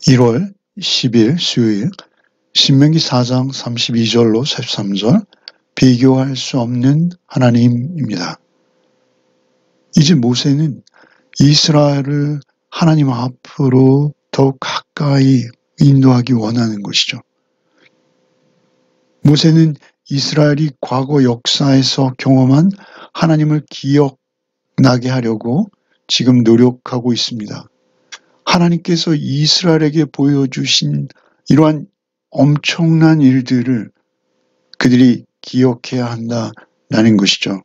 1월 10일 수요일 신명기 4장 32절로 43절 비교할 수 없는 하나님입니다. 이제 모세는 이스라엘을 하나님 앞으로 더욱 가까이 인도하기 원하는 것이죠. 모세는 이스라엘이 과거 역사에서 경험한 하나님을 기억나게 하려고 지금 노력하고 있습니다. 하나님께서 이스라엘에게 보여주신 이러한 엄청난 일들을 그들이 기억해야 한다는 것이죠.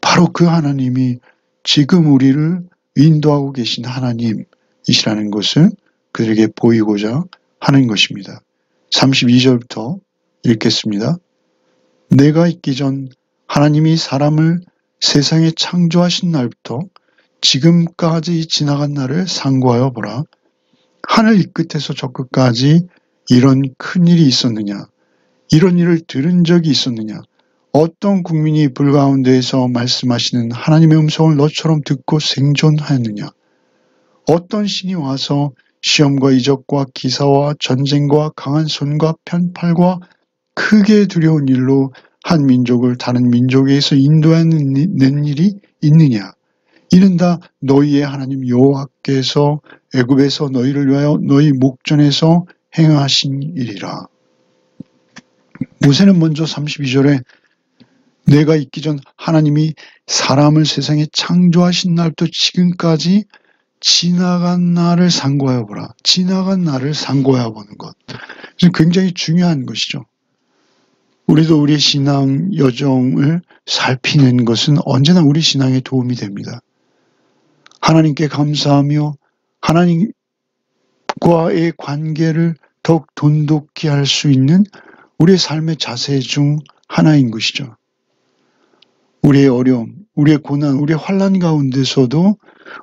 바로 그 하나님이 지금 우리를 인도하고 계신 하나님이시라는 것을 그들에게 보이고자 하는 것입니다. 32절부터 읽겠습니다. 내가 있기 전 하나님이 사람을 세상에 창조하신 날부터 지금까지 지나간 날을 상고하여 보라. 하늘 이 끝에서 저 끝까지 이런 큰 일이 있었느냐? 이런 일을 들은 적이 있었느냐? 어떤 국민이 불 가운데에서 말씀하시는 하나님의 음성을 너처럼 듣고 생존하였느냐? 어떤 신이 와서 시험과 이적과 기사와 전쟁과 강한 손과 편팔과 크게 두려운 일로 한 민족을 다른 민족에서 인도하는 일이 있느냐? 이는 다 너희의 하나님 여호와께서 애굽에서 너희를 위하여 너희 목전에서 행하신 일이라. 모세는 먼저 32절에 내가 있기 전 하나님이 사람을 세상에 창조하신 날부터 지금까지 지나간 날을 상고하여 보라. 지나간 날을 상고하여 보는 것. 굉장히 중요한 것이죠. 우리도 우리의 신앙 여정을 살피는 것은 언제나 우리 신앙에 도움이 됩니다. 하나님께 감사하며 하나님과의 관계를 더욱 돈독히 할 수 있는 우리의 삶의 자세 중 하나인 것이죠. 우리의 어려움, 우리의 고난, 우리의 환난 가운데서도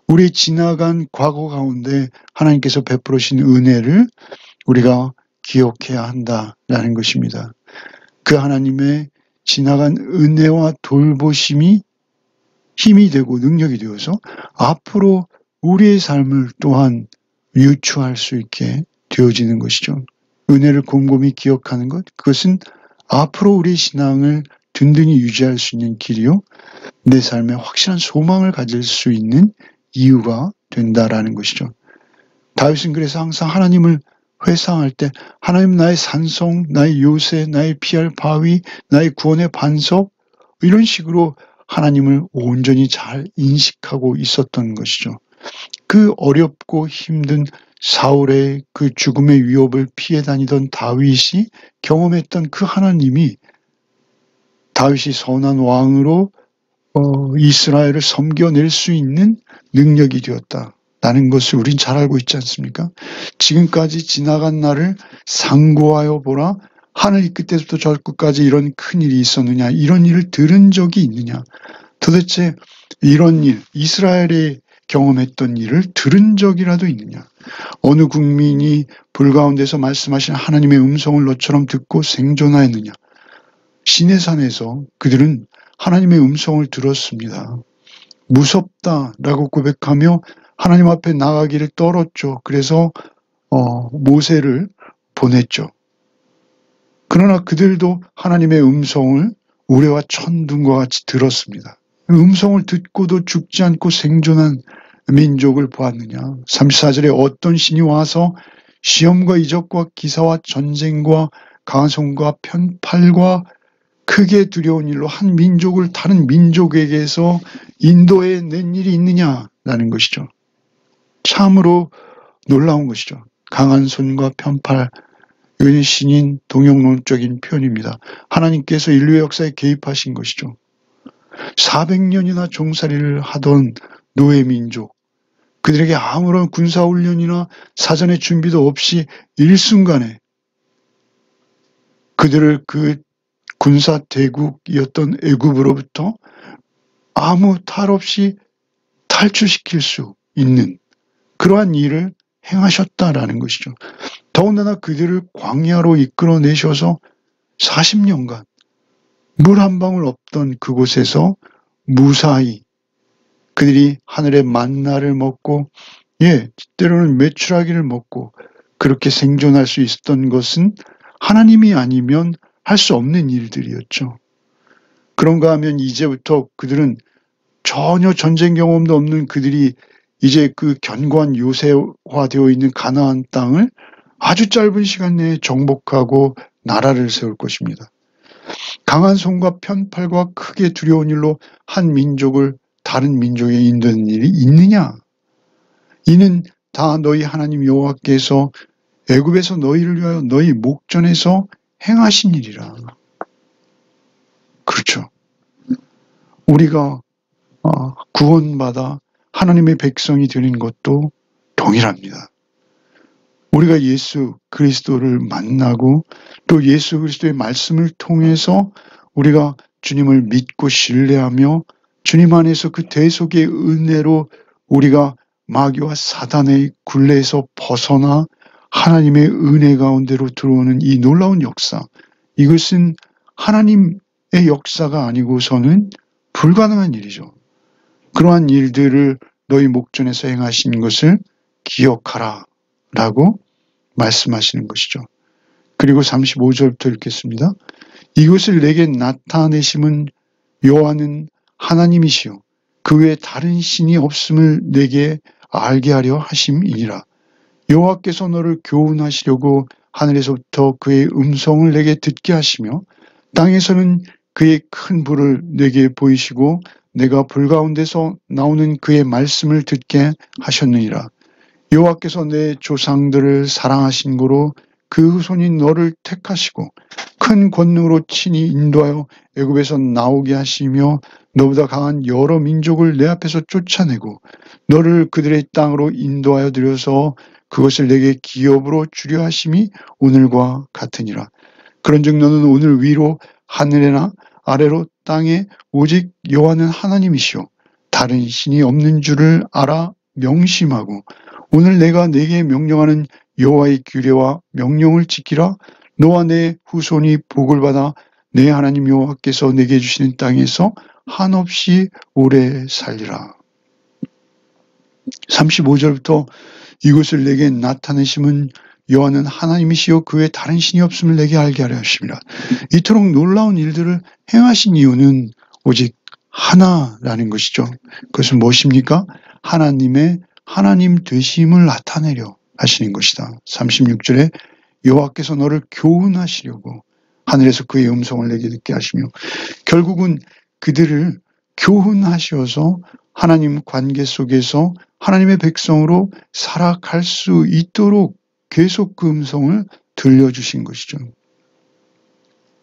우리의 지나간 과거 가운데 하나님께서 베풀으신 은혜를 우리가 기억해야 한다라는 것입니다. 그 하나님의 지나간 은혜와 돌보심이 힘이 되고 능력이 되어서 앞으로 우리의 삶을 또한 유추할 수 있게 되어지는 것이죠. 은혜를 곰곰이 기억하는 것, 그것은 앞으로 우리의 신앙을 든든히 유지할 수 있는 길이요, 내 삶에 확실한 소망을 가질 수 있는 이유가 된다라는 것이죠. 다윗은 그래서 항상 하나님을 회상할 때 하나님 나의 산성, 나의 요새, 나의 피할 바위, 나의 구원의 반석, 이런 식으로 하나님을 온전히 잘 인식하고 있었던 것이죠. 그 어렵고 힘든 사울의 그 죽음의 위협을 피해 다니던 다윗이 경험했던 그 하나님이 다윗이 선한 왕으로 이스라엘을 섬겨낼 수 있는 능력이 되었다라는 것을 우린 잘 알고 있지 않습니까? 지금까지 지나간 날을 상고하여 보라. 하늘 이 끝에서부터 저 끝까지 이런 큰 일이 있었느냐? 이런 일을 들은 적이 있느냐? 도대체 이런 일, 이스라엘이 경험했던 일을 들은 적이라도 있느냐? 어느 국민이 불 가운데서 말씀하신 하나님의 음성을 너처럼 듣고 생존하였느냐? 시내산에서 그들은 하나님의 음성을 들었습니다. 무섭다라고 고백하며 하나님 앞에 나가기를 떨었죠. 그래서 모세를 보냈죠. 그러나 그들도 하나님의 음성을 우레와 천둥과 같이 들었습니다. 음성을 듣고도 죽지 않고 생존한 민족을 보았느냐. 34절에 어떤 신이 와서 시험과 이적과 기사와 전쟁과 강한 손과 편팔과 크게 두려운 일로 한 민족을 다른 민족에게서 인도해 낸 일이 있느냐라는 것이죠. 참으로 놀라운 것이죠. 강한 손과 편팔, 이건 신인 동용론적인 표현입니다. 하나님께서 인류의 역사에 개입하신 것이죠. 400년이나 종살이를 하던 노예 민족, 그들에게 아무런 군사훈련이나 사전의 준비도 없이 일순간에 그들을 그 군사 대국이었던 애굽으로부터 아무 탈 없이 탈출시킬 수 있는 그러한 일을 행하셨다라는 것이죠. 더군다나 그들을 광야로 이끌어내셔서 40년간 물 한 방울 없던 그곳에서 무사히 그들이 하늘의 만나를 먹고, 때로는 메추라기를 먹고, 그렇게 생존할 수 있었던 것은 하나님이 아니면 할 수 없는 일들이었죠. 그런가 하면 이제부터 그들은 전혀 전쟁 경험도 없는 그들이 이제 그 견고한 요새화되어 있는 가나안 땅을 아주 짧은 시간 내에 정복하고 나라를 세울 것입니다. 강한 손과 편팔과 크게 두려운 일로 한 민족을 다른 민족에 인도하는 일이 있느냐? 이는 다 너희 하나님 여호와께서 애굽에서 너희를 위하여 너희 목전에서 행하신 일이라. 그렇죠. 우리가 구원받아 하나님의 백성이 되는 것도 동일합니다. 우리가 예수 그리스도를 만나고 또 예수 그리스도의 말씀을 통해서 우리가 주님을 믿고 신뢰하며 주님 안에서 그 대속의 은혜로 우리가 마귀와 사단의 굴레에서 벗어나 하나님의 은혜 가운데로 들어오는 이 놀라운 역사, 이것은 하나님의 역사가 아니고서는 불가능한 일이죠. 그러한 일들을 너희 목전에서 행하신 것을 기억하라 라고 말씀하시는 것이죠. 그리고 35절부터 읽겠습니다. 이것을 내게 나타내심은 여호와는 하나님이시요 그 외에 다른 신이 없음을 내게 알게 하려 하심이니라. 여호와께서 너를 교훈하시려고 하늘에서부터 그의 음성을 내게 듣게 하시며 땅에서는 그의 큰 불을 내게 보이시고 내가 불 가운데서 나오는 그의 말씀을 듣게 하셨느니라. 여호와께서 내 조상들을 사랑하신 고로 그 후손인 너를 택하시고 큰 권능으로 친히 인도하여 애굽에서 나오게 하시며 너보다 강한 여러 민족을 내 앞에서 쫓아내고 너를 그들의 땅으로 인도하여 들여서 그것을 내게 기업으로 주려 하심이 오늘과 같으니라. 그런즉 너는 오늘 위로 하늘에나 아래로 땅에 오직 여호와는 하나님이시요 다른 신이 없는 줄을 알아 명심하고 오늘 내가 네게 명령하는 여호와의 규례와 명령을 지키라. 너와 내 후손이 복을 받아 내 하나님 여호와께서 내게 주시는 땅에서 한없이 오래 살리라. 35절부터 이것을 내게 나타내심은 여호와는 하나님이시요 그 외에 다른 신이 없음을 내게 알게 하려 하심이라. 이토록 놀라운 일들을 행하신 이유는 오직 하나라는 것이죠. 그것은 무엇입니까? 하나님의 하나님 되심을 나타내려 하시는 것이다. 36절에 여호와께서 너를 교훈하시려고 하늘에서 그의 음성을 내게 듣게 하시며 결국은 그들을 교훈하셔서 하나님 관계 속에서 하나님의 백성으로 살아갈 수 있도록 계속 그 음성을 들려주신 것이죠.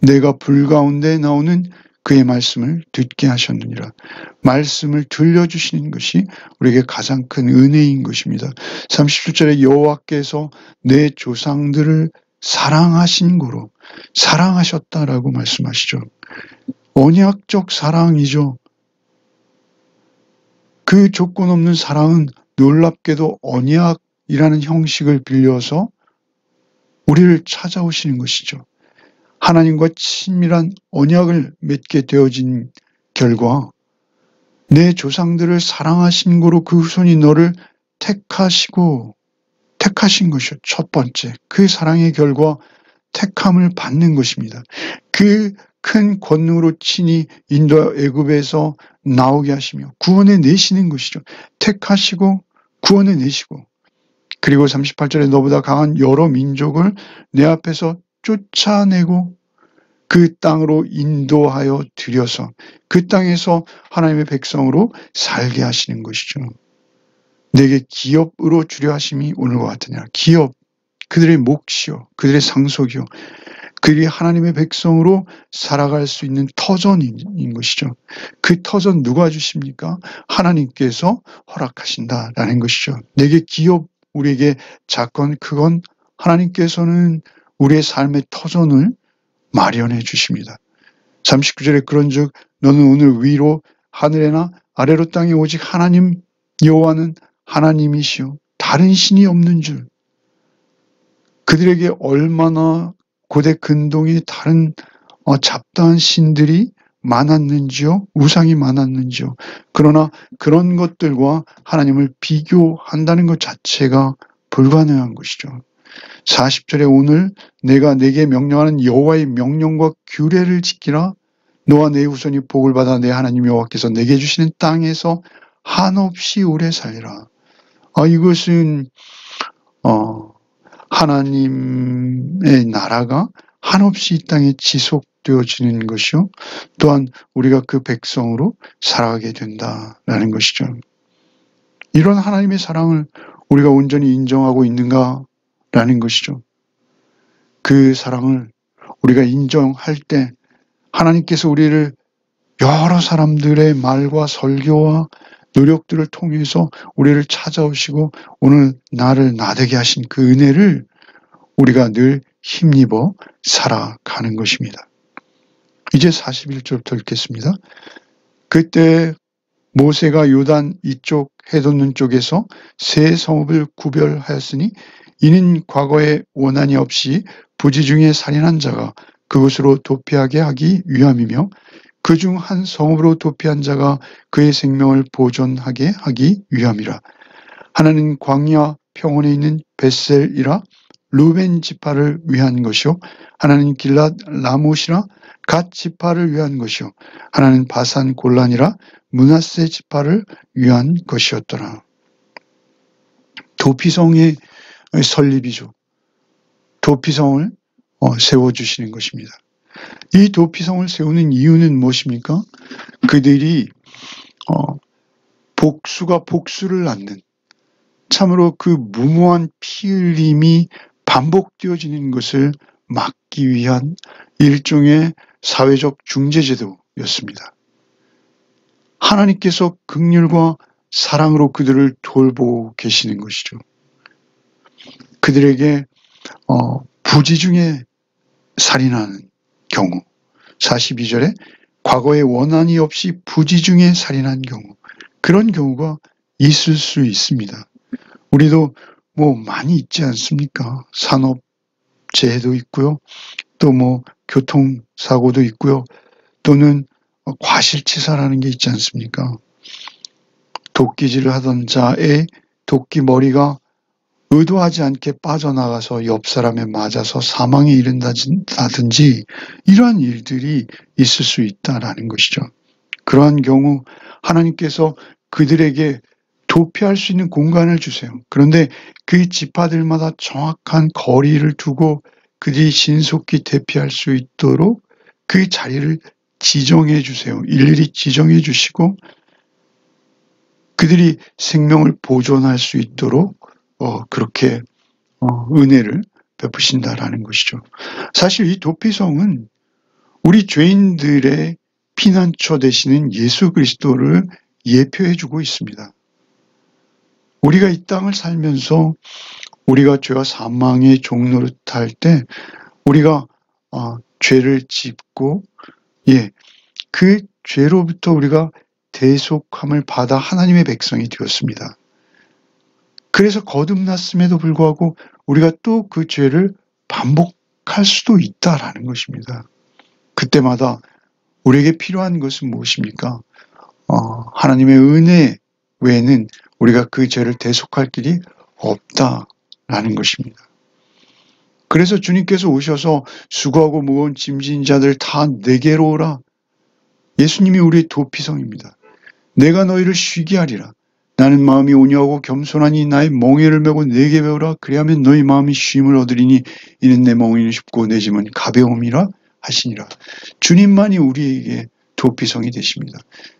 내가 불 가운데 나오는 그의 말씀을 듣게 하셨느니라. 말씀을 들려주시는 것이 우리에게 가장 큰 은혜인 것입니다. 37절에 여호와께서 내 조상들을 사랑하신 고로 사랑하셨다라고 말씀하시죠. 언약적 사랑이죠. 그 조건 없는 사랑은 놀랍게도 언약이라는 형식을 빌려서 우리를 찾아오시는 것이죠. 하나님과 친밀한 언약을 맺게 되어진 결과 내 조상들을 사랑하신 고로 그 후손이 너를 택하신 것이요. 첫 번째, 그 사랑의 결과 택함을 받는 것입니다. 그 큰 권능으로 친히 인도 애굽에서 나오게 하시며 구원해 내시는 것이죠. 택하시고 구원해 내시고 그리고 38절에 너보다 강한 여러 민족을 내 앞에서 쫓아내고 그 땅으로 인도하여 들여서 그 땅에서 하나님의 백성으로 살게 하시는 것이죠. 내게 기업으로 주려 하심이 오늘과 같으냐. 기업, 그들의 몫이요, 그들의 상속이요, 그들이 하나님의 백성으로 살아갈 수 있는 터전인 것이죠. 그 터전 누가 주십니까? 하나님께서 허락하신다라는 것이죠. 내게 기업, 우리에게 작건 크건 하나님께서는 우리의 삶의 터전을 마련해 주십니다. 39절에 그런즉 너는 오늘 위로 하늘에나 아래로 땅에 오직 하나님 여호와는 하나님이시요 다른 신이 없는 줄. 그들에게 얼마나 고대 근동의 다른 잡다한 신들이 많았는지요, 우상이 많았는지요. 그러나 그런 것들과 하나님을 비교한다는 것 자체가 불가능한 것이죠. 40절에 오늘 내가 내게 명령하는 여호와의 명령과 규례를 지키라. 너와 내 후손이 복을 받아 내 하나님 여호와께서 내게 주시는 땅에서 한없이 오래 살리라. 이것은 하나님의 나라가 한없이 이 땅에 지속되어지는 것이요. 또한 우리가 그 백성으로 살아가게 된다라는 것이죠. 이런 하나님의 사랑을 우리가 온전히 인정하고 있는가라는 것이죠. 그 사랑을 우리가 인정할 때 하나님께서 우리를 여러 사람들의 말과 설교와 노력들을 통해서 우리를 찾아오시고 오늘 나를 나되게 하신 그 은혜를 우리가 늘 힘입어 살아가는 것입니다. 이제 41절부터 읽겠습니다. 그때 모세가 요단 이쪽 해돋는 쪽에서 세 성읍을 구별하였으니 이는 과거에 원한이 없이 부지 중에 살인한 자가 그것으로 도피하게 하기 위함이며 그중 한 성읍으로 도피한 자가 그의 생명을 보존하게 하기 위함이라. 하나는 광야 평원에 있는 벳셀이라 루벤 지파를 위한 것이요 하나는 길랏 라못이라 갓 지파를 위한 것이요 하나는 바산 골란이라 므낫세 지파를 위한 것이었더라. 도피성의 설립이죠. 도피성을 세워주시는 것입니다. 이 도피성을 세우는 이유는 무엇입니까? 그들이 복수가 복수를 낳는, 참으로 그 무모한 피 흘림이 반복되어지는 것을 막기 위한 일종의 사회적 중재제도였습니다. 하나님께서 긍휼과 사랑으로 그들을 돌보고 계시는 것이죠. 그들에게 부지 중에 살인하는 경우, 42절에 과거에 원한이 없이 부지 중에 살인한 경우, 그런 경우가 있을 수 있습니다. 우리도 많이 있지 않습니까? 산업재해도 있고요. 또 교통사고도 있고요. 또는 과실치사라는 게 있지 않습니까? 도끼질을 하던 자의 도끼 머리가 의도하지 않게 빠져나가서 옆 사람에 맞아서 사망에 이른다든지 이러한 일들이 있을 수 있다라는 것이죠. 그러한 경우 하나님께서 그들에게 도피할 수 있는 공간을 주세요. 그런데 그 지파들마다 정확한 거리를 두고 그들이 신속히 대피할 수 있도록 그 자리를 지정해 주세요. 일일이 지정해 주시고 그들이 생명을 보존할 수 있도록 그렇게 은혜를 베푸신다라는 것이죠. 사실 이 도피성은 우리 죄인들의 피난처 되시는 예수 그리스도를 예표해 주고 있습니다. 우리가 이 땅을 살면서 우리가 죄와 사망의 종노릇할 때 우리가 죄를 짓고 그 죄로부터 우리가 대속함을 받아 하나님의 백성이 되었습니다. 그래서 거듭났음에도 불구하고 우리가 또 그 죄를 반복할 수도 있다라는 것입니다. 그때마다 우리에게 필요한 것은 무엇입니까? 하나님의 은혜 외에는 우리가 그 죄를 대속할 길이 없다라는 것입니다. 그래서 주님께서 오셔서 수고하고 무거운 짐진 자들 다 내게로 오라. 예수님이 우리의 도피성입니다. 내가 너희를 쉬게 하리라. 나는 마음이 온유하고 겸손하니 나의 멍에를 메고 내게 배우라. 그리하면 너희 마음이 쉼을 얻으리니 이는 내 멍에는 쉽고 내 짐은 가벼움이라 하시니라. 주님만이 우리에게 도피성이 되십니다.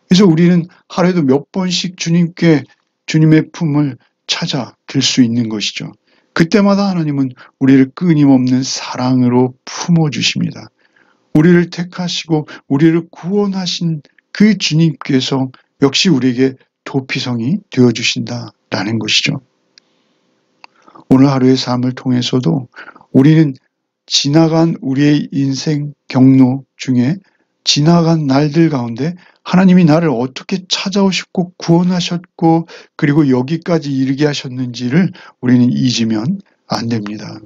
그래서 우리는 하루에도 몇 번씩 주님의 품을 찾아 들 수 있는 것이죠. 그때마다 하나님은 우리를 끊임없는 사랑으로 품어주십니다. 우리를 택하시고 우리를 구원하신 그 주님께서 역시 우리에게 도피성이 되어주신다라는 것이죠. 오늘 하루의 삶을 통해서도 우리는 지나간 우리의 인생 경로 중에 지나간 날들 가운데 하나님이 나를 어떻게 찾아오셨고 구원하셨고 그리고 여기까지 이르게 하셨는지를 우리는 잊으면 안 됩니다.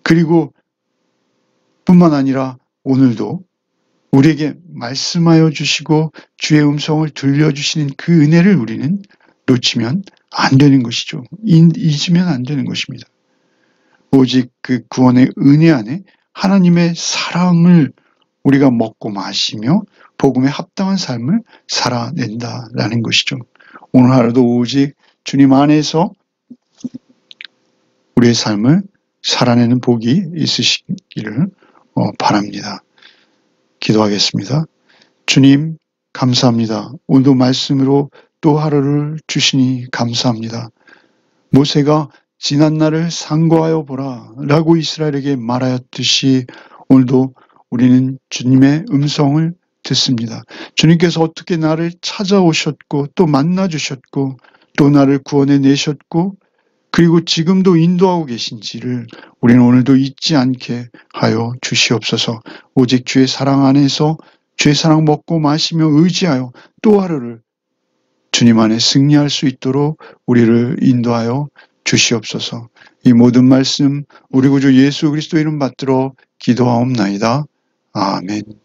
그리고 뿐만 아니라 오늘도 우리에게 말씀하여 주시고 주의 음성을 들려주시는 그 은혜를 우리는 놓치면 안 되는 것이죠. 잊으면 안 되는 것입니다. 오직 그 구원의 은혜 안에 하나님의 사랑을 우리가 먹고 마시며 복음에 합당한 삶을 살아낸다라는 것이죠. 오늘 하루도 오직 주님 안에서 우리의 삶을 살아내는 복이 있으시기를 바랍니다. 기도하겠습니다. 주님 감사합니다. 오늘도 말씀으로 또 하루를 주시니 감사합니다. 모세가 지난 날을 상고하여 보라 라고 이스라엘에게 말하였듯이 오늘도 우리는 주님의 음성을 듣습니다. 주님께서 어떻게 나를 찾아오셨고 또 만나주셨고 또 나를 구원해 내셨고 그리고 지금도 인도하고 계신지를 우리는 오늘도 잊지 않게 하여 주시옵소서. 오직 주의 사랑 안에서 주의 사랑 먹고 마시며 의지하여 또 하루를 주님 안에 승리할 수 있도록 우리를 인도하여 주시옵소서. 이 모든 말씀 우리 구주 예수 그리스도 이름 받들어 기도하옵나이다. 아멘.